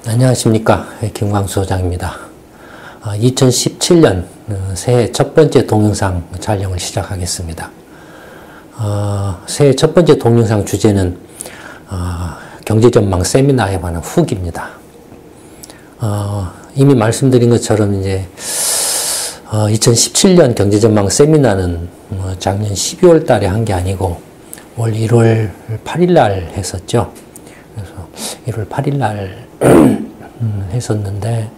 안녕하십니까. 김광수 소장입니다. 2017년 새해 첫 번째 동영상 촬영을 시작하겠습니다. 새해 첫 번째 동영상 주제는 경제전망 세미나에 관한 후기입니다. 이미 말씀드린 것처럼 이제 2017년 경제전망 세미나는 작년 12월 달에 한 게 아니고 올 1월 8일 날 했었죠. 그래서 1월 8일 날 했었는데,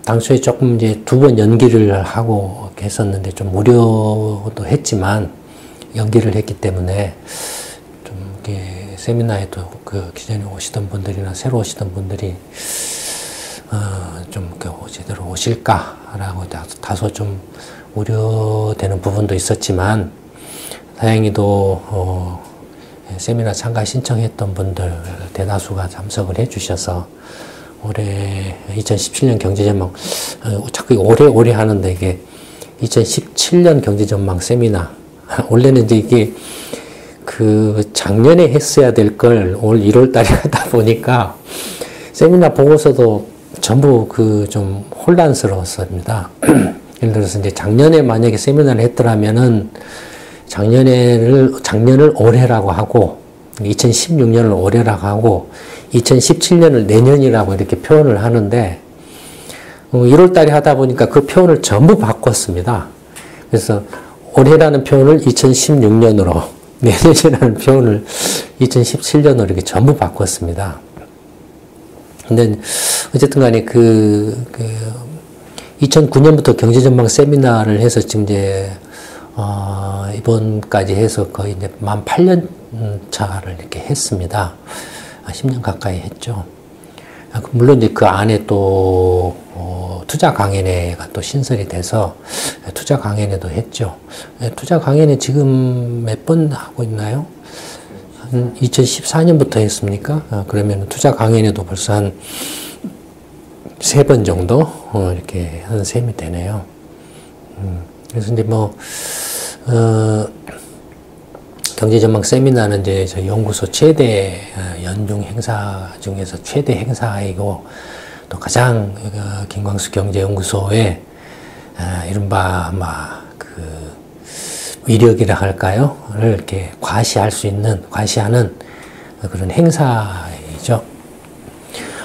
당초에 조금 이제 2번 연기를 하고 했었는데, 좀 우려도 했지만, 연기를 했기 때문에, 좀 이렇게 세미나에도 그 기존에 오시던 분들이나 새로 오시던 분들이, 좀 제대로 오실까라고 다소 좀 우려되는 부분도 있었지만, 다행히도, 세미나 참가 신청했던 분들 대다수가 참석을 해주셔서 올해 2017년 경제전망, 자꾸 오래 하는데 이게 2017년 경제전망 세미나, 원래는 이제 이게 그 작년에 했어야 될 걸 올 1월 달에 하다 보니까 세미나 보고서도 전부 그 좀 혼란스러웠습니다. 예를 들어서 이제 작년에 만약에 세미나를 했더라면은 작년을 올해라고 하고, 2016년을 올해라고 하고, 2017년을 내년이라고 이렇게 표현을 하는데, 1월 달에 하다 보니까 그 표현을 전부 바꿨습니다. 그래서 올해라는 표현을 2016년으로, 내년이라는 표현을 2017년으로 이렇게 전부 바꿨습니다. 근데, 어쨌든 간에 2009년부터 경제전망 세미나를 해서 지금 이제, 이번까지 해서 거의 이제 만 8년 차를 이렇게 했습니다. 10년 가까이 했죠. 물론 이제 그 안에 또, 투자 강연회가 또 신설이 돼서 투자 강연회도 했죠. 투자 강연회 지금 몇 번 하고 있나요? 한 2014년부터 했습니까? 그러면 투자 강연회도 벌써 한 3번 정도, 이렇게 한 셈이 되네요. 그래서 이제 경제전망 세미나는 이제 저희 연구소 최대 연중 행사 중에서 최대 행사이고, 또 가장 김광수 경제연구소의 이른바 위력이라 할까요? 를 이렇게 과시하는 그런 행사이죠.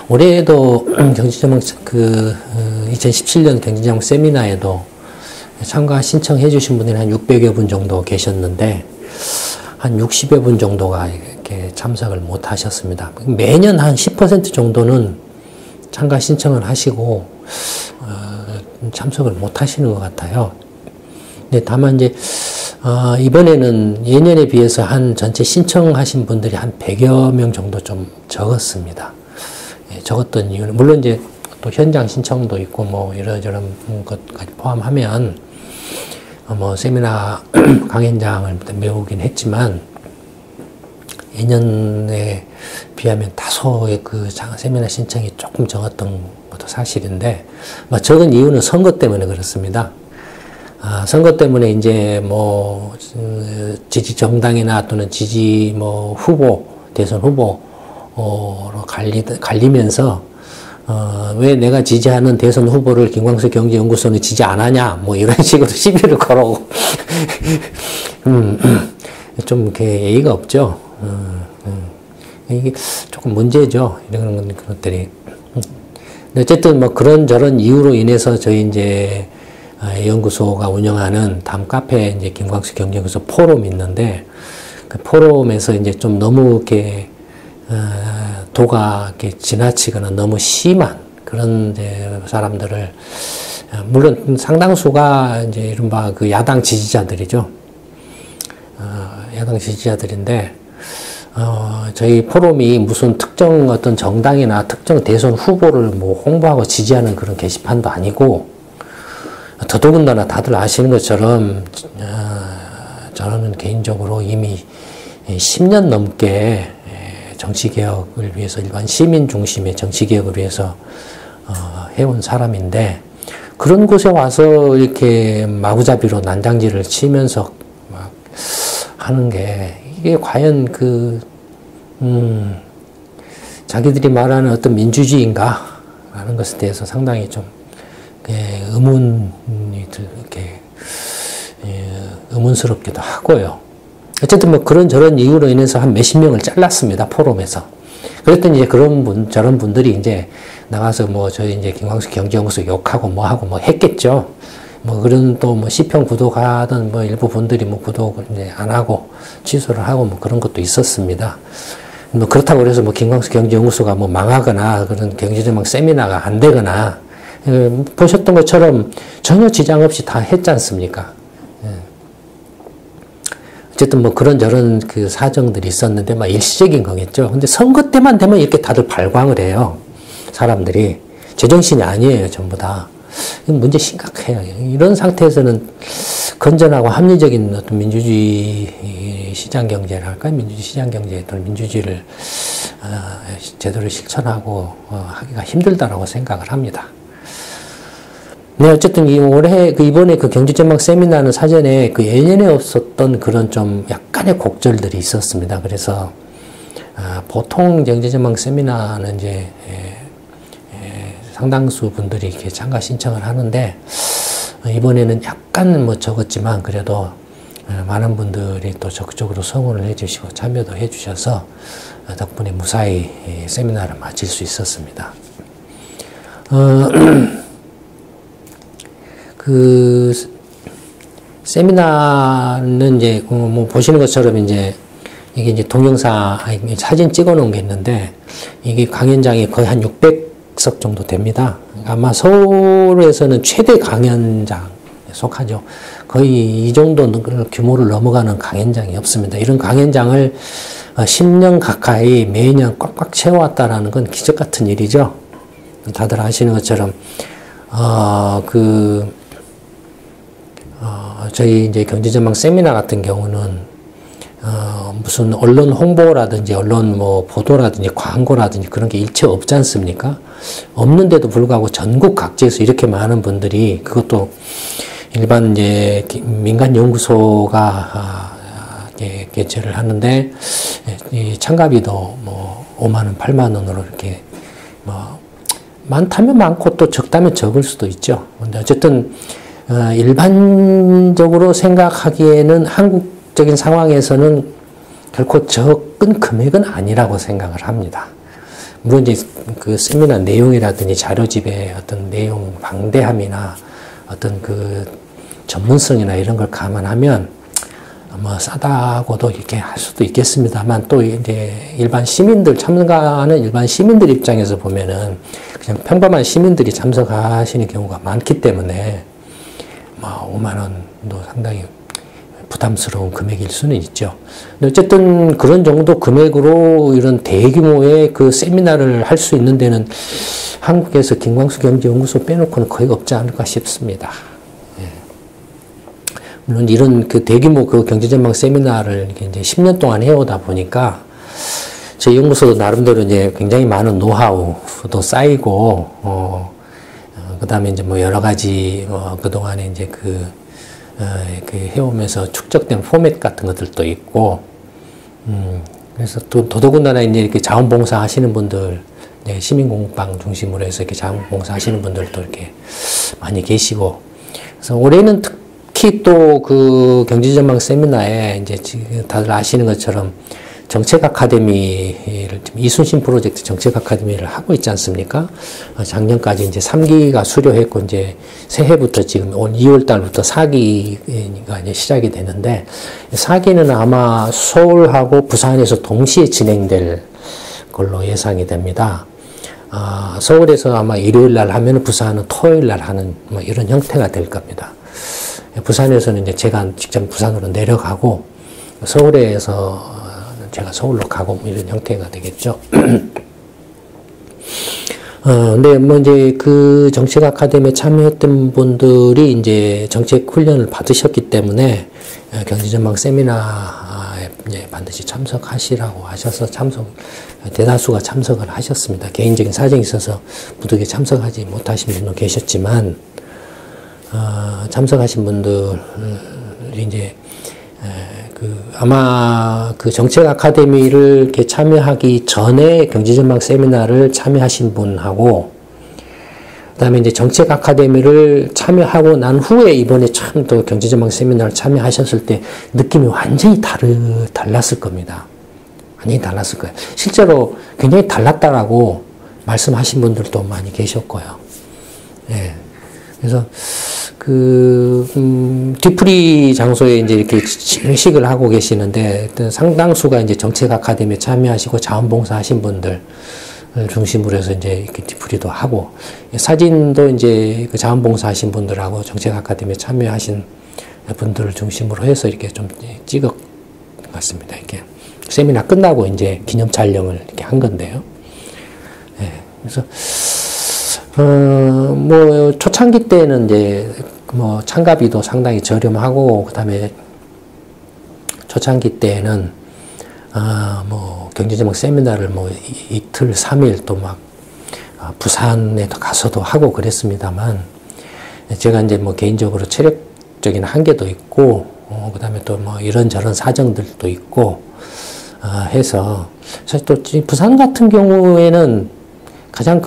올해도 경제전망 2017년 경제전망 세미나에도 참가 신청해 주신 분들이 한 600여 분 정도 계셨는데, 한 60여 분 정도가 이렇게 참석을 못 하셨습니다. 매년 한 10% 정도는 참가 신청을 하시고, 참석을 못 하시는 것 같아요. 근데 다만 이제, 이번에는 예년에 비해서 한 전체 신청하신 분들이 한 100여 명 정도 좀 적었습니다. 적었던 이유는, 물론 이제 또 현장 신청도 있고, 이러저런 것까지 포함하면, 세미나 강연장을 메우긴 했지만, 예년에 비하면 다소의 세미나 신청이 조금 적었던 것도 사실인데, 적은 이유는 선거 때문에 그렇습니다. 선거 때문에 이제 지지 정당이나 또는 지지 후보, 대선 후보로 갈리면서, 왜 내가 지지하는 대선 후보를 김광수 경제연구소는 지지 안 하냐, 이런 식으로 시비를 걸어오고, 좀 이렇게 예의가 없죠. 이게 조금 문제죠. 이런 것들이. 어쨌든 그런저런 이유로 인해서 저희 이제 연구소가 운영하는 다음 카페 이제 김광수 경제연구소 포럼이 있는데, 그 포럼에서 이제 좀 너무 이렇게 도가 이렇게 지나치거나 너무 심한 그런 이제 사람들을, 물론 상당수가 이제 이른바 야당 지지자들이죠. 야당 지지자들인데, 저희 포럼이 무슨 특정 어떤 정당이나 특정 대선 후보를 홍보하고 지지하는 그런 게시판도 아니고, 더더군다나 다들 아시는 것처럼, 저는 개인적으로 이미 10년 넘게 정치개혁을 위해서, 일반 시민 중심의 정치개혁을 위해서 해온 사람인데, 그런 곳에 와서 이렇게 마구잡이로 난장질을 치면서 하는 게, 이게 과연 자기들이 말하는 어떤 민주주의인가 라는 것에 대해서 상당히 좀 의문이 이렇게 의문스럽기도 하고요. 어쨌든 뭐 그런저런 이유로 인해서 한 몇십 명을 잘랐습니다. 포럼에서. 그랬더니 이제 저런 분들이 이제 나가서 뭐 저희 이제 김광수 경제연구소 욕하고 뭐 하고 뭐 했겠죠. 뭐 그런 또 뭐 시평 구독하던 뭐 일부 분들이 뭐 구독을 이제 안 하고 취소를 하고 뭐 그런 것도 있었습니다. 뭐 그렇다고 그래서 뭐 김광수 경제연구소가 뭐 망하거나 그런 경제전망 세미나가 안 되거나 보셨던 것처럼 전혀 지장 없이 다 했지 않습니까? 어쨌든 뭐 그런저런 그 사정들이 있었는데 막 일시적인 거겠죠. 근데 선거 때만 되면 이렇게 다들 발광을 해요. 사람들이. 제정신이 아니에요, 전부 다. 문제 심각해요. 이런 상태에서는 건전하고 합리적인 어떤 민주주의 시장 경제를 할까요? 민주주의 시장 경제 또는 민주주의를 제대로 실천하고 하기가 힘들다라고 생각을 합니다. 네, 어쨌든 이번에 그 경제전망 세미나는 사전에 그 예년에 없었던 그런 좀 약간의 곡절들이 있었습니다. 그래서 보통 경제전망 세미나는 이제 상당수 분들이 이렇게 참가 신청을 하는데 이번에는 약간 뭐 적었지만 그래도 많은 분들이 또 적극적으로 성원을 해주시고 참여도 해주셔서 덕분에 무사히 세미나를 마칠 수 있었습니다. 그 세미나는 이제 뭐 보시는 것처럼 이제 이게 이제 동영상 사진 찍어 놓은 게 있는데 이게 강연장이 거의 한 600석 정도 됩니다. 아마 서울에서는 최대 강연장에 속하죠. 거의 이 정도 규모를 넘어가는 강연장이 없습니다. 이런 강연장을 10년 가까이 매년 꽉꽉 채워왔다라는 건 기적 같은 일이죠. 다들 아시는 것처럼 저희 이제 경제전망 세미나 같은 경우는 무슨 언론 홍보라든지 언론 뭐 보도라든지 광고라든지 그런 게 일체 없지 않습니까? 없는데도 불구하고 전국 각지에서 이렇게 많은 분들이 그것도 일반 이제 민간 연구소가 개최를 하는데 이 참가비도 뭐 5만 원, 8만 원으로 이렇게 뭐 많다면 많고 또 적다면 적을 수도 있죠. 근데 어쨌든 일반적으로 생각하기에는 한국적인 상황에서는 결코 적은 금액은 아니라고 생각을 합니다. 물론 이제 그 세미나 내용이라든지 자료집의 어떤 내용 방대함이나 어떤 그 전문성이나 이런 걸 감안하면 뭐 싸다고도 이렇게 할 수도 있겠습니다만 또 이제 일반 시민들 참가하는 일반 시민들 입장에서 보면은 그냥 평범한 시민들이 참석하시는 경우가 많기 때문에 뭐 5만 원도 상당히 부담스러운 금액일 수는 있죠. 근데 어쨌든 그런 정도 금액으로 이런 대규모의 그 세미나를 할 수 있는 데는 한국에서 김광수 경제연구소 빼놓고는 거의 없지 않을까 싶습니다. 예. 물론 이런 그 대규모 그 경제전망 세미나를 이렇게 이제 10년 동안 해오다 보니까 저희 연구소도 나름대로 이제 굉장히 많은 노하우도 쌓이고, 그 다음에 이제 뭐 여러 가지, 그동안에 이제 그 해오면서 축적된 포맷 같은 것들도 있고, 그래서 또 더더군다나 이제 이렇게 자원봉사 하시는 분들, 시민공방 중심으로 해서 이렇게 자원봉사 하시는 분들도 이렇게 많이 계시고, 그래서 올해는 특히 또 그 경제전망 세미나에 이제 다들 아시는 것처럼 정책 아카데미를 이순신 프로젝트 정책 아카데미를 하고 있지 않습니까? 작년까지 이제 3기가 수료했고 이제 새해부터 지금 올 2월 달부터 4기가 이제 시작이 되는데 4기는 아마 서울하고 부산에서 동시에 진행될 걸로 예상이 됩니다. 서울에서 아마 일요일 날 하면 부산은 토요일 날 하는 뭐 이런 형태가 될 겁니다. 부산에서는 이제 제가 직접 부산으로 내려가고 서울에서 제가 서울로 가고 뭐 이런 형태가 되겠죠. 근데 뭐 이제 그 정책 아카데미에 참여했던 분들이 이제 정책 훈련을 받으셨기 때문에 경제전망 세미나에 이제 반드시 참석하시라고 하셔서 대다수가 참석을 하셨습니다. 개인적인 사정이 있어서 부득이 참석하지 못하신 분도 계셨지만, 참석하신 분들이 이제 아마 그 정책 아카데미를 이렇게 참여하기 전에 경제전망 세미나를 참여하신 분하고, 그 다음에 이제 정책 아카데미를 참여하고 난 후에 이번에 참 또 경제전망 세미나를 참여하셨을 때 느낌이 완전히 달랐을 겁니다. 완전히 달랐을 거예요. 실제로 굉장히 달랐다라고 말씀하신 분들도 많이 계셨고요. 예. 그래서, 뒤풀이 장소에 이제 이렇게 회식을 하고 계시는데, 상당수가 이제 정책 아카데미에 참여하시고 자원봉사 하신 분들 중심으로 해서 이제 이렇게 뒤풀이도 하고, 사진도 이제 그 자원봉사 하신 분들하고 정책 아카데미에 참여하신 분들을 중심으로 해서 이렇게 좀 찍어 갔습니다. 이렇게. 세미나 끝나고 이제 기념 촬영을 이렇게 한 건데요. 예. 그래서, 뭐, 초창기 때는 이제, 뭐, 참가비도 상당히 저렴하고, 그 다음에, 초창기 때는, 뭐, 경제전망 세미나를 뭐, 이틀, 3일 또 막, 부산에 가서도 하고 그랬습니다만, 제가 이제 뭐, 개인적으로 체력적인 한계도 있고, 그 다음에 또 뭐, 이런저런 사정들도 있고, 해서, 사실 또, 부산 같은 경우에는 가장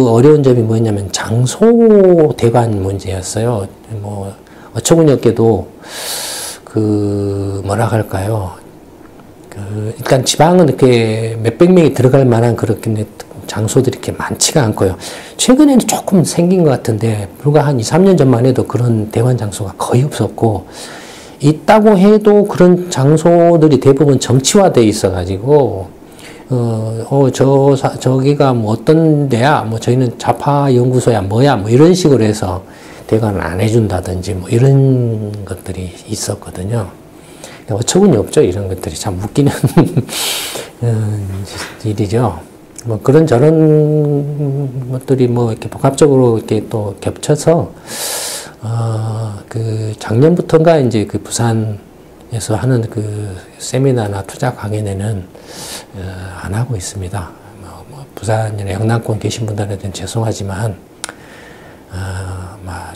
어려운 점이 뭐였냐면 장소 대관 문제였어요. 뭐, 어처구니없게도, 뭐라 할까요. 일단 지방은 이렇게 몇백 명이 들어갈 만한 그렇게 장소들이 이렇게 많지가 않고요. 최근에는 조금 생긴 것 같은데, 불과 한 2, 3년 전만 해도 그런 대관 장소가 거의 없었고, 있다고 해도 그런 장소들이 대부분 정치화되어 있어가지고, 저기가 뭐 어떤 데야, 뭐 저희는 좌파 연구소야, 뭐야, 뭐 이런 식으로 해서 대관을 안 해준다든지 뭐 이런 것들이 있었거든요. 어처구니 없죠. 이런 것들이 참 웃기는 일이죠. 뭐 그런 저런 것들이 뭐 이렇게 복합적으로 이렇게 또 겹쳐서, 작년부터인가 이제 그 부산에서 하는 그 세미나나 투자 강연회는 안 하고 있습니다. 부산이나 영남권 계신 분들한테는 죄송하지만,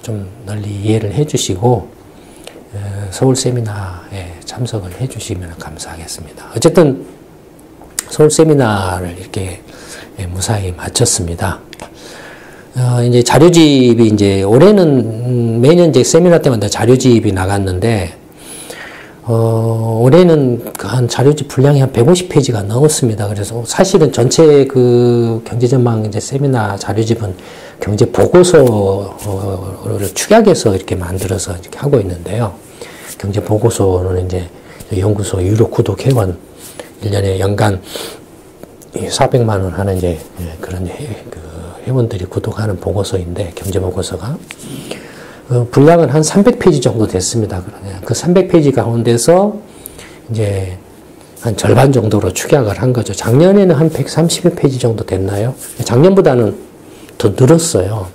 좀 널리 이해를 해 주시고, 서울 세미나에 참석을 해 주시면 감사하겠습니다. 어쨌든, 서울 세미나를 이렇게 무사히 마쳤습니다. 이제 자료집이 이제 올해는 매년 이제 세미나 때마다 자료집이 나갔는데, 올해는 한 자료집 분량이 한 150페이지가 넘었습니다. 그래서 사실은 전체 그 경제전망 이제 세미나 자료집은 경제 보고서를 축약해서 이렇게 만들어서 이렇게 하고 있는데요. 경제 보고서는 이제 연구소 유료 구독 회원 1년에 연간 400만 원 하는 이제 그런 회원들이 구독하는 보고서인데, 경제 보고서가. 분량은 한 300페이지 정도 됐습니다. 그 300페이지 가운데서 이제 한 절반 정도로 축약을 한 거죠. 작년에는 한 130페이지 정도 됐나요? 작년보다는 더 늘었어요.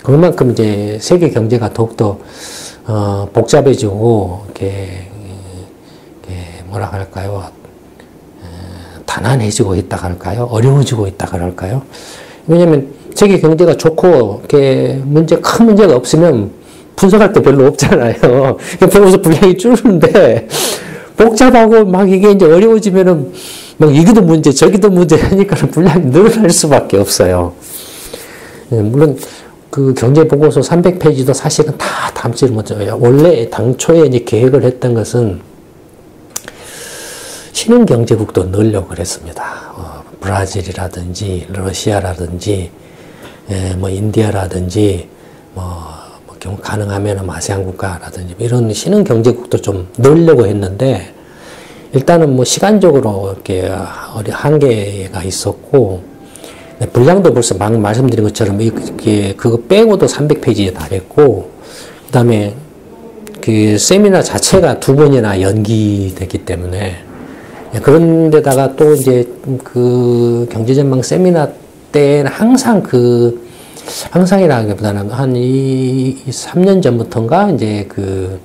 그만큼 이제 세계 경제가 더욱더 복잡해지고, 이렇게 뭐라 할까요? 단안해지고 있다 할까요? 어려워지고 있다 할까요? 왜냐면 세계 경제가 좋고, 이렇게 큰 문제가 없으면 분석할 때 별로 없잖아요. 보고서 분량이 줄는데, 복잡하고 막 이게 이제 어려워지면은, 막 이기도 문제, 저기도 문제 하니까 분량이 늘어날 수밖에 없어요. 물론, 그 경제보고서 300페이지도 사실은 다 담지를 못해요. 원래 당초에 이제 계획을 했던 것은, 신흥경제국도 넣으려고 그랬습니다. 브라질이라든지, 러시아라든지, 뭐, 인디아라든지, 경우 가능하면 아세안 국가라든지 이런 신흥 경제국도 좀 넣으려고 했는데, 일단은 뭐 시간적으로 이렇게 한계가 있었고, 분량도 벌써 막 말씀드린 것처럼 그거 빼고도 300페이지에 달했고, 그 다음에 그 세미나 자체가 2번이나 연기됐기 때문에, 그런데다가 또 이제 그 경제전망 세미나 때는 항상이라기보다는 한 3년 전부터인가 이제 그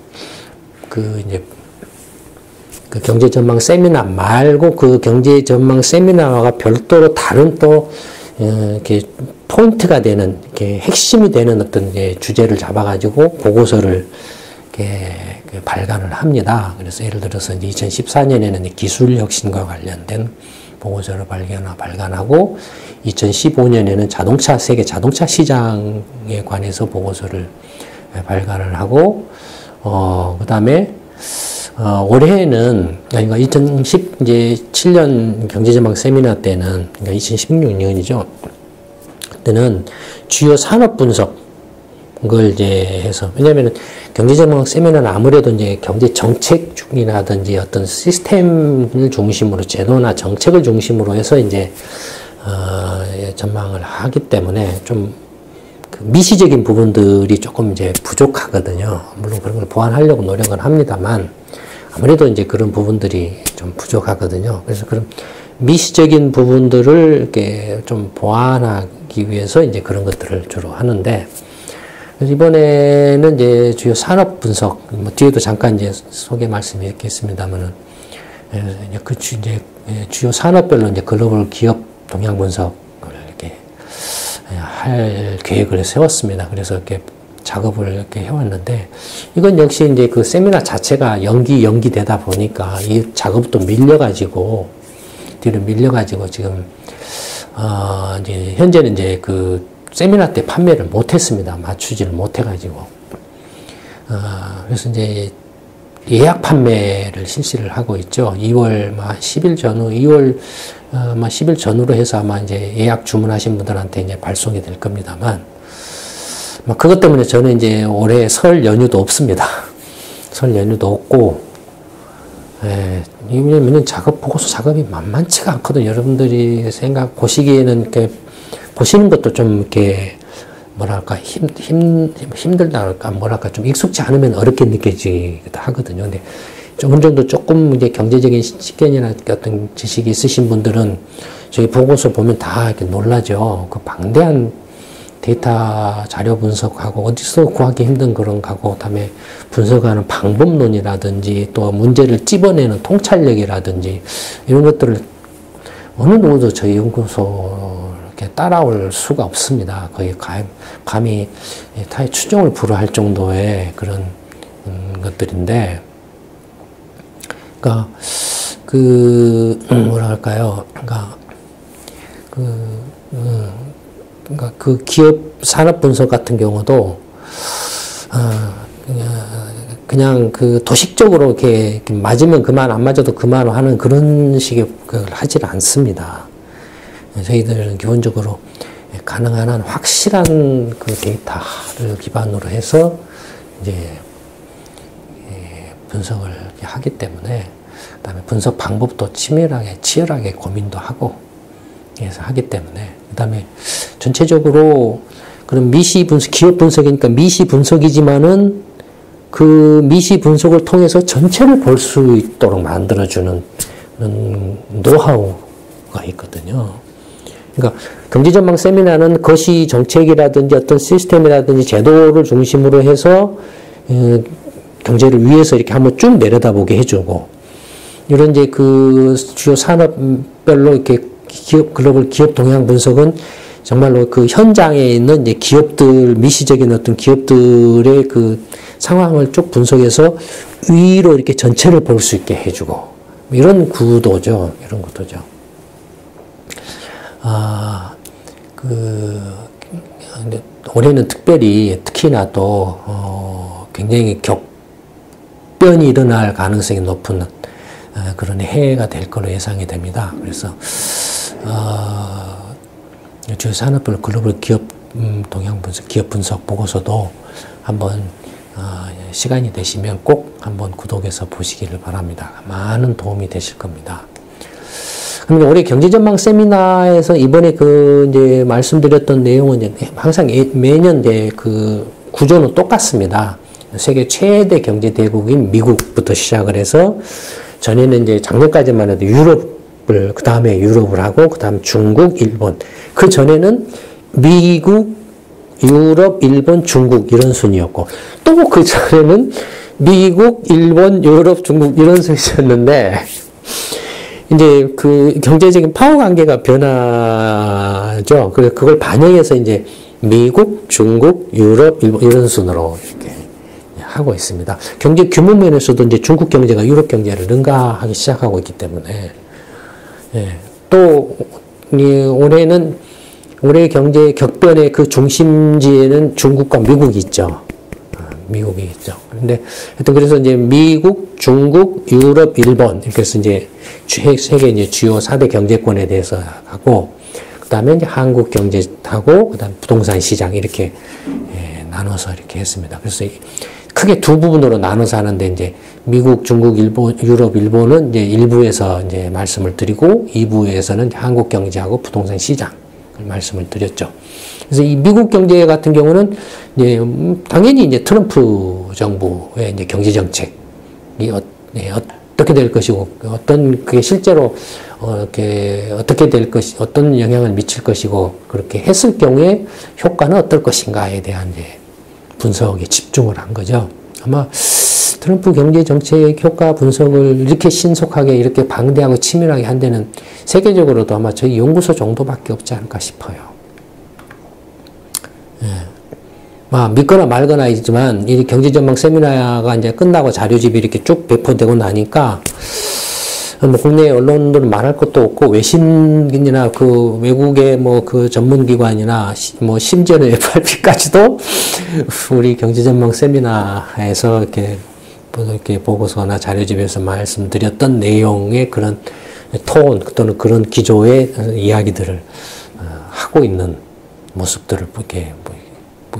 경제전망 세미나 말고 그 경제전망 세미나와 별도로 다른 또 이렇게 포인트가 되는, 이렇게 핵심이 되는 어떤 주제를 잡아가지고 보고서를 그 발간을 합니다. 그래서 예를 들어서 이제 2014년에는 기술 혁신과 관련된 보고서를 발간하고 2015년에는 세계 자동차 시장에 관해서 보고서를 발간을 하고 그다음에 올해는 그러니까 2017년 경제전망 세미나 때는 그러니까 2016년이죠. 그때는 주요 산업 분석을 이제 해서 왜냐하면 경제전망 세미나는 아무래도 이제 경제 정책 중이라든지 어떤 시스템을 중심으로 제도나 정책을 중심으로 해서 이제 전망을 하기 때문에 좀 그 미시적인 부분들이 조금 이제 부족하거든요. 물론 그런 걸 보완하려고 노력을 합니다만 아무래도 이제 그런 부분들이 좀 부족하거든요. 그래서 그런 미시적인 부분들을 이렇게 좀 보완하기 위해서 이제 그런 것들을 주로 하는데 그래서 이번에는 이제 주요 산업 분석, 뭐 뒤에도 잠깐 이제 소개 말씀드리겠습니다만은 그 이제 주요 산업별로 이제 글로벌 기업 동향 분석을 이렇게 할 계획을 세웠습니다. 그래서 이렇게 작업을 이렇게 해왔는데 이건 역시 이제 그 세미나 자체가 연기되다 보니까 이 작업도 밀려가지고 뒤로 밀려가지고 지금 이제 현재는 이제 그 세미나 때 판매를 못했습니다. 맞추지를 못해가지고 그래서 이제 예약 판매를 실시를 하고 있죠. 2월 10일 전후 2월 10일 전후로 해서 아마 이제 예약 주문하신 분들한테 이제 발송이 될 겁니다만 그것 때문에 저는 이제 올해 설 연휴도 없습니다. 설 연휴도 없고, 왜냐면 보고서 작업이 만만치가 않거든요. 여러분들이 보시기에는 이렇게, 보시는 것도 좀 이렇게, 뭐랄까, 힘들다 할까, 뭐랄까, 좀 익숙지 않으면 어렵게 느껴지기도 하거든요. 근데 어느 정도 조금 이제 경제적인 식견이나 어떤 지식이 있으신 분들은 저희 보고서 보면 다 이렇게 놀라죠. 그 방대한 데이터 자료 분석하고 어디서 구하기 힘든 그런 거고 그다음에 분석하는 방법론이라든지 또 문제를 찝어내는 통찰력이라든지 이런 것들을 어느 누구도 저희 연구소 이렇게 따라올 수가 없습니다. 거의 감히 타의 추종을 불허할 정도의 그런 것들인데, 그러니까 뭐랄까요, 그러니까 그 기업 산업 분석 같은 경우도 그냥 그 도식적으로 이렇게 맞으면 그만 안 맞아도 그만 하는 그런 식의 걸 하질 않습니다. 저희들은 기본적으로 가능한 한 확실한 그 데이터를 기반으로 해서 이제 분석을 하기 때문에 그다음에 분석 방법도 치열하게 고민도 하고 해서 하기 때문에 그다음에 전체적으로 그런 미시 분석, 기업 분석이니까 미시 분석이지만은 그 미시 분석을 통해서 전체를 볼 수 있도록 만들어주는 그런 노하우가 있거든요. 그러니까 경제전망 세미나는 거시 정책이라든지 어떤 시스템이라든지 제도를 중심으로 해서 경제를 위해서 이렇게 한번 쭉 내려다보게 해주고 이런 이제 그 주요 산업별로 이렇게 글로벌 기업 동향 분석은 정말로 그 현장에 있는 이제 기업들, 미시적인 어떤 기업들의 그 상황을 쭉 분석해서 위로 이렇게 전체를 볼 수 있게 해주고, 이런 구도죠. 이런 구도죠. 근데 올해는 특히나 또, 굉장히 격변이 일어날 가능성이 높은 그런 해가 될 거로 예상이 됩니다. 그래서, 주요 산업별 글로벌 기업 동향 분석, 기업 분석 보고서도 한번 시간이 되시면 꼭 한번 구독해서 보시기를 바랍니다. 많은 도움이 되실 겁니다. 그럼 올해 경제전망 세미나에서 이번에 이제 말씀드렸던 내용은 이제 항상 매년 이제 그 구조는 똑같습니다. 세계 최대 경제 대국인 미국부터 시작을 해서 전에는 이제 작년까지만 해도 유럽을, 그 다음에 유럽을 하고, 그 다음 중국, 일본. 그 전에는 미국, 유럽, 일본, 중국 이런 순이었고, 또 그 전에는 미국, 일본, 유럽, 중국 이런 순이었는데, 이제 그 경제적인 파워 관계가 변하죠. 그걸 반영해서 이제 미국, 중국, 유럽, 일본 이런 순으로 이렇게 하고 있습니다. 경제 규모 면에서도 이제 중국 경제가 유럽 경제를 능가하기 시작하고 있기 때문에, 예. 또, 올해 경제 격변의 그 중심지에는 중국과 미국이 있죠. 미국이 있죠. 근데, 하여튼 그래서 이제 미국, 중국, 유럽, 일본, 그래서 이제 세계 이제 주요 4대 경제권에 대해서 하고, 그 다음에 이제 한국 경제하고, 그 다음 부동산 시장 이렇게, 예, 나눠서 이렇게 했습니다. 그래서 크게 두 부분으로 나눠서 하는데, 이제 미국, 중국, 일본, 유럽, 일본은 이제 1부에서 이제 말씀을 드리고, 2부에서는 한국 경제하고 부동산 시장 말씀을 드렸죠. 그래서 이 미국 경제 같은 경우는 이제 당연히 이제 트럼프 정부의 이제 경제 정책이 어떻게 될 것이고 그게 실제로 어떻게 될 것이 어떤 영향을 미칠 것이고 그렇게 했을 경우에 효과는 어떨 것인가에 대한 이제 분석에 집중을 한 거죠. 아마 트럼프 경제 정책 효과 분석을 이렇게 신속하게 이렇게 방대하고 치밀하게 한 데는 세계적으로도 아마 저희 연구소 정도밖에 없지 않을까 싶어요. 예. 믿거나 말거나 있지만 이 경제전망 세미나가 이제 끝나고 자료집이 이렇게 쭉 배포되고 나니까 뭐 국내 언론들은 말할 것도 없고 외신이나 그 외국의 뭐 그 전문기관이나 뭐 심지어는 FRP까지도 우리 경제전망 세미나에서 이렇게 보고서나 자료집에서 말씀드렸던 내용의 그런 톤 또는 그런 기조의 이야기들을 하고 있는 모습들을 이렇게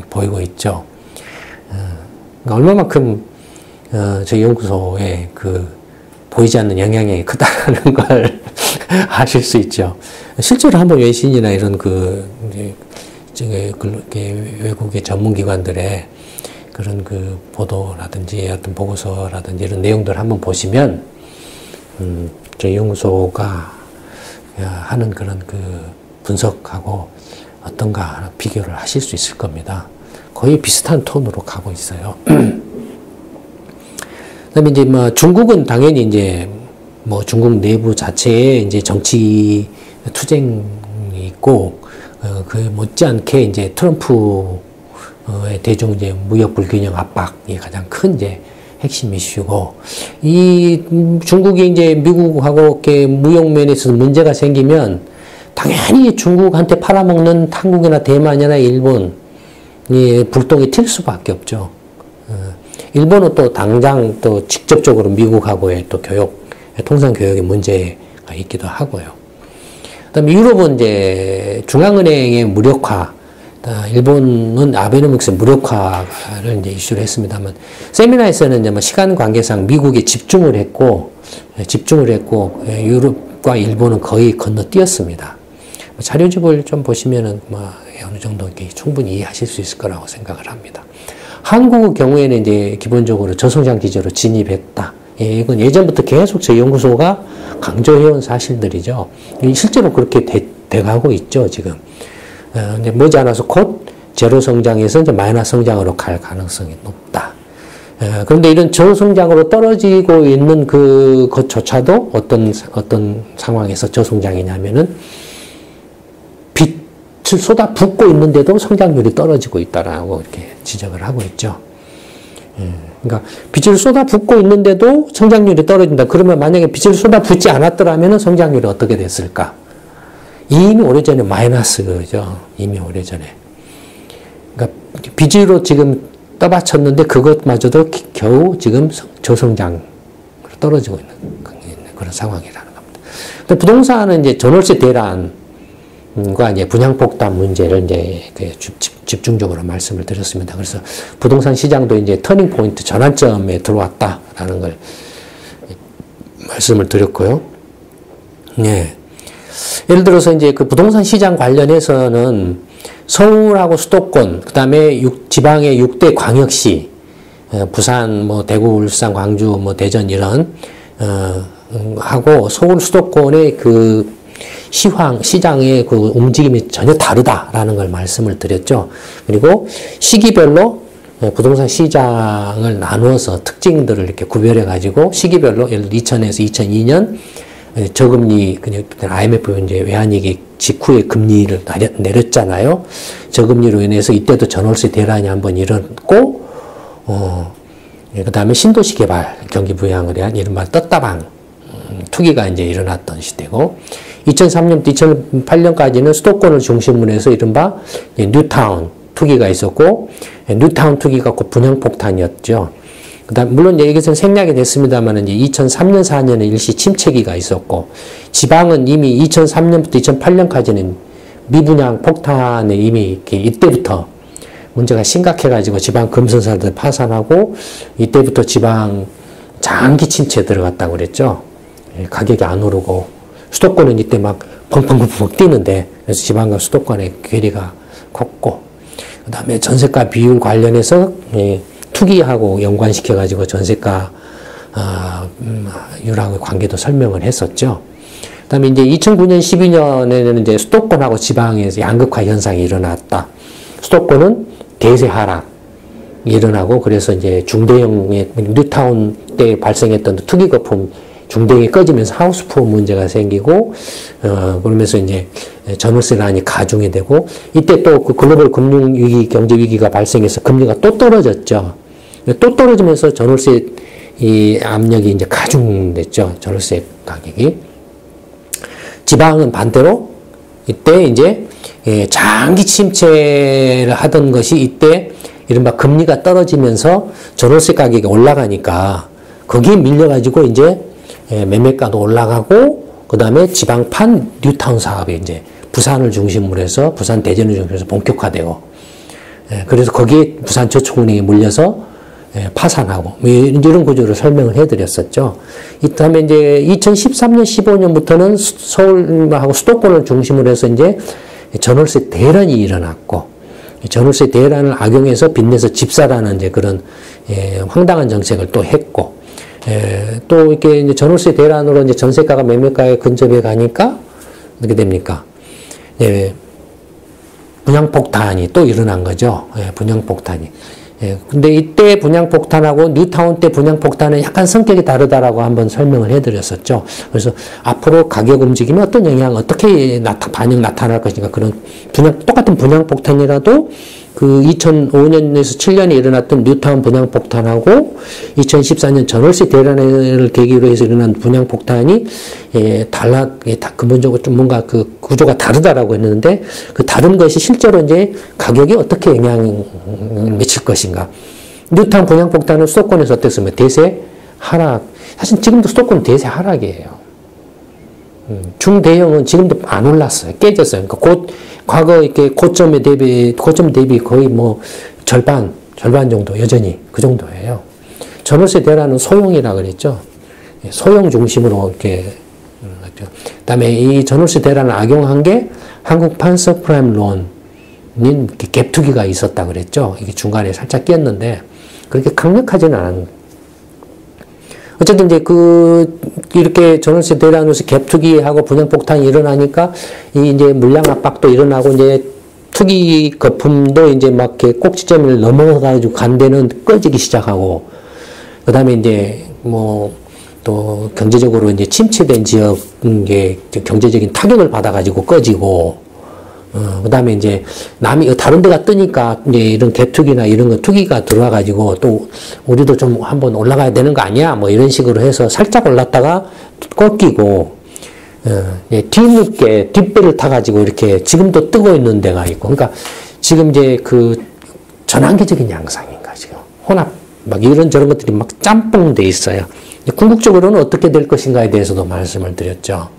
보이고 있죠. 그러니까 얼마만큼 저희 연구소에 그 보이지 않는 영향이 크다는 걸 아실 수 있죠. 실제로 한번 외신이나 이런 외국의 전문기관들의 그런 그 보도라든지 어떤 보고서라든지 이런 내용들 한번 보시면, 저희 연구소가 하는 그런 그 분석하고 어떤가 비교를 하실 수 있을 겁니다. 거의 비슷한 톤으로 가고 있어요. 그다음에 이제 뭐 중국은 당연히 이제 뭐 중국 내부 자체에 이제 정치 투쟁이 있고 그 못지않게 이제 트럼프의 대중 이제 무역 불균형 압박이 가장 큰 이제 핵심 이슈고 이 중국이 이제 미국하고 이렇게 무역 면에서 문제가 생기면 당연히 중국한테 팔아먹는 한국이나 대만이나 일본 이 불똥이 튈 수밖에 없죠. 일본은 또 당장 또 직접적으로 미국하고의 또 통상 교역의 문제가 있기도 하고요. 그다음에 유럽은 이제 중앙은행의 무력화, 일본은 아베노믹스 무력화를 이제 이슈를 했습니다만 세미나에서는 이제 뭐 시간 관계상 미국에 집중을 했고 유럽과 일본은 거의 건너뛰었습니다. 자료집을 좀 보시면은 뭐 어느 정도 이렇게 충분히 이해하실 수 있을 거라고 생각을 합니다. 한국의 경우에는 이제 기본적으로 저성장 기조로 진입했다. 예, 이건 예전부터 계속 저희 연구소가 강조해온 사실들이죠. 실제로 그렇게 돼가고 있죠, 지금. 이제 머지않아서 곧 제로 성장에서 이제 마이너스 성장으로 갈 가능성이 높다. 그런데 이런 저성장으로 떨어지고 있는 그것조차도 어떤 상황에서 저성장이냐면은 빛을 쏟아붓고 있는데도 성장률이 떨어지고 있다라고 이렇게 지적을 하고 있죠. 그러니까 빛을 쏟아붓고 있는데도 성장률이 떨어진다. 그러면 만약에 빛을 쏟아붓지 않았더라면 성장률이 어떻게 됐을까? 이미 오래전에 마이너스죠. 이미 오래전에. 그러니까 빛으로 지금 떠받쳤는데 그것마저도 겨우 지금 저성장으로 떨어지고 있는 그런 상황이라는 겁니다. 근데 부동산은 이제 전월세 대란과 이제 분양폭탄 문제를 이제 집중적으로 말씀을 드렸습니다. 그래서 부동산 시장도 이제 터닝 포인트 전환점에 들어왔다라는 걸 말씀을 드렸고요. 네. 예를 들어서 이제 그 부동산 시장 관련해서는 서울하고 수도권, 그 다음에 지방의 6대 광역시, 부산, 뭐 대구, 울산, 광주, 뭐 대전 이런 하고 서울 수도권의 그 시장의 그 움직임이 전혀 다르다라는 걸 말씀을 드렸죠. 그리고 시기별로 부동산 시장을 나누어서 특징들을 이렇게 구별해 가지고 시기별로 예를 들어 2000에서 2002년 저금리, 그냥 IMF 이제 외환위기 직후에 금리를 내렸잖아요. 저금리로 인해서 이때도 전월세 대란이 한번 일어났고, 그 다음에 신도시 개발 경기 부양을 위한 이른바 떴다방 투기가 이제 일어났던 시대고 2003년부터 2008년까지는 수도권을 중심으로 해서 이른바 뉴타운 투기가 있었고 뉴타운 투기가 곧 분양폭탄이었죠. 그다음 물론 여기서는 생략이 됐습니다만 이제 2003년 4년에 일시 침체기가 있었고 지방은 이미 2003년부터 2008년까지는 미분양 폭탄에 이미 이렇게 이때부터 문제가 심각해가지고 지방 금선사들 파산하고 이때부터 지방 장기 침체에 들어갔다고 그랬죠. 가격이 안 오르고 수도권은 이때 막 펑펑펑 뛰는데 그래서 지방과 수도권의 괴리가 컸고 그 다음에 전세가 비율 관련해서 투기하고 연관시켜가지고 전세가 율하고의 관계도 설명을 했었죠. 그 다음에 이제 2009년 12년에는 이제 수도권하고 지방에서 양극화 현상이 일어났다. 수도권은 대세 하락이 일어나고 그래서 이제 중대형의 뉴타운 때 발생했던 투기 거품 중대형이 꺼지면서 하우스푸어 문제가 생기고 그러면서 이제 전월세난이 가중이 되고 이때 또 그 글로벌 금융위기 경제위기가 발생해서 금리가 또 떨어졌죠. 또 떨어지면서 전월세 이 압력이 이제 가중됐죠. 전월세 가격이. 지방은 반대로 이때 이제 장기 침체를 하던 것이 이때 이른바 금리가 떨어지면서 전월세 가격이 올라가니까 거기에 밀려가지고 이제 매매가도 올라가고 그 다음에 지방판 뉴타운 사업이 이제 부산을 중심으로 해서 부산 대전을 중심으로 해서 본격화되고 그래서 거기에 부산저축은행이 물려서 파산하고 이런 구조를 설명을 해드렸었죠. 이 다음에 이제 2013년 15년부터는 서울하고 수도권을 중심으로 해서 이제 전월세 대란이 일어났고 전월세 대란을 악용해서 빚내서 집사라는 이제 그런 황당한 정책을 또 했고 또 이렇게 이제 전월세 대란으로 이제 전세가가 매매가에 근접해 가니까 어떻게 됩니까? 분양폭탄이 또 일어난 거죠. 분양폭탄이. 근데 이때 분양폭탄하고 뉴타운 때 분양폭탄은 약간 성격이 다르다라고 한번 설명을 해드렸었죠. 그래서 앞으로 가격 움직임이 어떤 영향, 어떻게 반영 나타날 것인가 그런 똑같은 분양폭탄이라도 그 2005년에서 7년에 일어났던 뉴타운 분양폭탄하고 2014년 전월세 대란을 계기로 해서 일어난 분양폭탄이 근본적으로 좀 뭔가 그 구조가 다르다라고 했는데 그 다른 것이 실제로 이제 가격에 어떻게 영향을 미칠 것인가. 뉴타운 분양폭탄은 수도권에서 어땠으면 대세 하락. 사실 지금도 수도권 대세 하락이에요. 중대형은 지금도 안 올랐어요. 깨졌어요. 그러니까 과거 이렇게 고점 대비 거의 뭐 절반 정도 여전히 그 정도예요. 전월세 대란은 소형이라 그랬죠. 소형 중심으로 이렇게 그다음에 이 전월세 대란을 악용한 게 한국판 서프라임 론인 갭 투기가 있었다 그랬죠. 이게 중간에 살짝 꼈는데 그렇게 강력하지는 않은. 어쨌든 이제 이렇게 전월세 대란으로서 갭 투기하고 분양폭탄이 일어나니까 이제 물량 압박도 일어나고 이제 투기 거품도 이제 막 이렇게 꼭지점을 넘어가지고 간 데는 꺼지기 시작하고 그 다음에 이제 뭐 또 경제적으로 이제 침체된 지역에 경제적인 타격을 받아가지고 꺼지고 그 다음에 이제 다른 데가 뜨니까 이제 이런 갭투기나 이런 거 투기가 들어와가지고 또 우리도 좀 한번 올라가야 되는 거 아니야? 뭐 이런 식으로 해서 살짝 올랐다가 꺾이고, 뒤늦게 뒷배를 타가지고 이렇게 지금도 뜨고 있는 데가 있고, 그러니까 지금 이제 그 전환기적인 양상인가, 지금. 혼합, 막 이런저런 것들이 막 짬뽕돼 있어요. 궁극적으로는 어떻게 될 것인가에 대해서도 말씀을 드렸죠.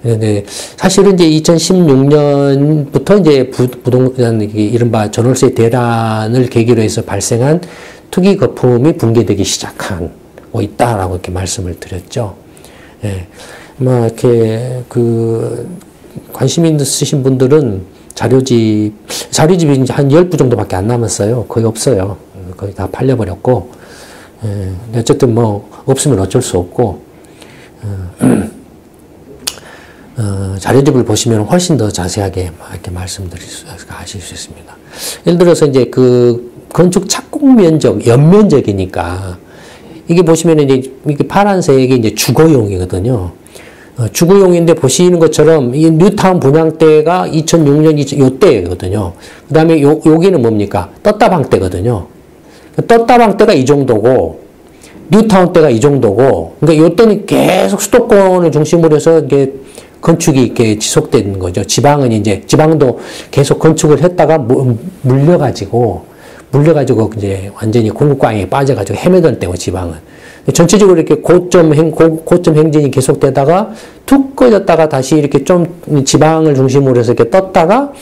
근데 사실은 이제 2016년부터 이제 부동산 이른바 전월세 대란을 계기로 해서 발생한 투기 거품이 붕괴되기 시작하고 있다라고 이렇게 말씀을 드렸죠. 뭐 이렇게 관심 있으신 분들은 자료집이 이제 한 10부 정도밖에 안 남았어요. 거의 없어요. 거의 다 팔려버렸고. 어쨌든 뭐 없으면 어쩔 수 없고. 자료집을 보시면 훨씬 더 자세하게 이렇게 하실 수 있습니다. 예를 들어서 이제 건축 착공 면적, 연면적이니까, 이게 보시면 이제, 이게 파란색이 이제 주거용이거든요. 주거용인데 보시는 것처럼, 이 뉴타운 분양 때가 2006년, 요때거든요. 그 다음에 여기는 뭡니까? 떴다방 때거든요. 떴다방 때가 이 정도고, 뉴타운 때가 이 정도고, 그러니까 요때는 계속 수도권을 중심으로 해서 이게 건축이 이렇게 지속된 거죠. 지방은 이제, 지방도 계속 건축을 했다가 물려가지고 이제 완전히 공급광에 빠져가지고 헤매던 때고, 지방은. 전체적으로 이렇게 고점 행진이 계속되다가 툭 꺼졌다가 다시 이렇게 좀 지방을 중심으로 해서 이렇게 떴다가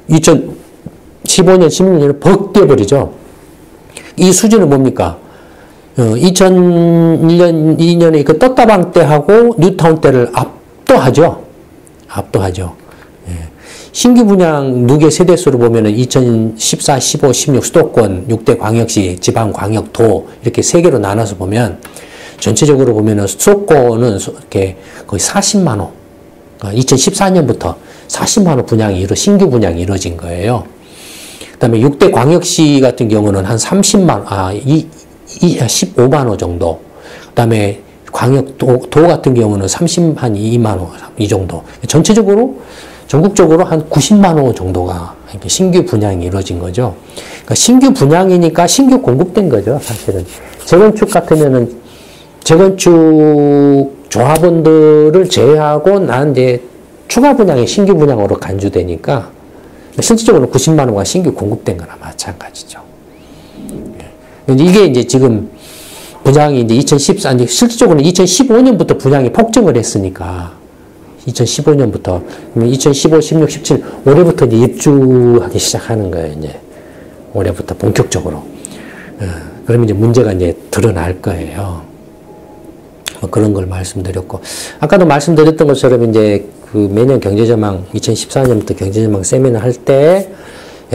2015년, 16년에 벅 뛰어버리죠. 이 수준은 뭡니까? 2001년, 2년에 그 떴다방 때하고 뉴타운 때를 압도하죠. 예. 신규 분양 누계 세대수로 보면은 2014, 15, 16 수도권 6대 광역시, 지방 광역도 이렇게 세 개로 나눠서 보면 전체적으로 보면은 수도권은 이렇게 거의 40만 호. 2014년부터 40만 호 신규 분양이 이루어진 거예요. 그다음에 6대 광역시 같은 경우는 한 15만 호 정도. 그다음에 광역도 같은 경우는 한 2만 호 이 정도. 전국적으로 한 90만 호 정도가 신규 분양이 이루어진 거죠. 그러니까 신규 분양이니까 신규 공급된 거죠, 사실은. 재건축 같으면은 재건축 조합원들을 제외하고 난 이제 추가 분양이 신규 분양으로 간주되니까 실질적으로 90만 호가 신규 공급된 거나 마찬가지죠. 이게 이제 지금 분양이 이제 실질적으로는 2015년부터 분양이 폭증을 했으니까 2015년부터 2015, 16, 17 올해부터 이제 입주하기 시작하는 거예요. 이제 올해부터 본격적으로. 그러면 이제 문제가 이제 드러날 거예요. 뭐 그런 걸 말씀드렸고, 아까도 말씀드렸던 것처럼 이제 그 매년 경제전망 2014년부터 경제전망 세미나 할 때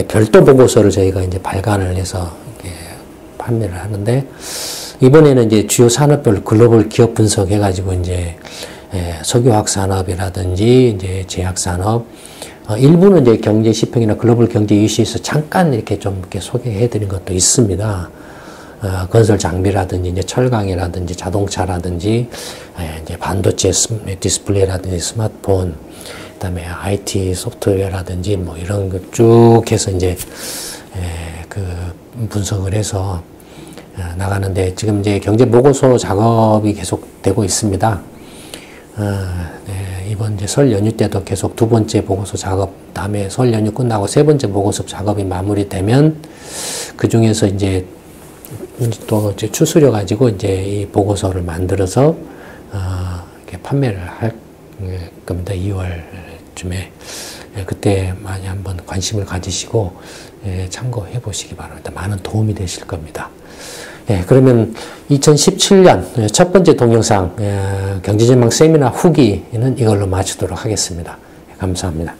별도 보고서를 저희가 이제 발간을 해서 판매를 하는데, 이번에는 이제 주요 산업별 글로벌 기업 분석해가지고 이제 석유화학 산업이라든지 이제 제약 산업, 일부는 이제 경제 시평이나 글로벌 경제 이슈에서 잠깐 이렇게 좀 이렇게 소개해드린 것도 있습니다. 건설 장비라든지 이제 철강이라든지 자동차라든지 이제 반도체 디스플레이라든지 스마트폰, 그다음에 IT 소프트웨어라든지 뭐 이런 거 쭉 해서 이제 그 분석을 해서 나가는데, 지금 이제 경제 보고서 작업이 계속되고 있습니다. 이번 이제 설 연휴 때도 계속 두 번째 보고서 작업, 다음에 설 연휴 끝나고 세 번째 보고서 작업이 마무리되면 그 중에서 이제 또 이제 추스려 가지고 이제 이 보고서를 만들어서 이렇게 판매를 할 겁니다. 2월쯤에. 그때 많이 한번 관심을 가지시고 참고해 보시기 바랍니다. 많은 도움이 되실 겁니다. 그러면 2017년 첫 번째 동영상 경제전망 세미나 후기는 이걸로 마치도록 하겠습니다. 감사합니다.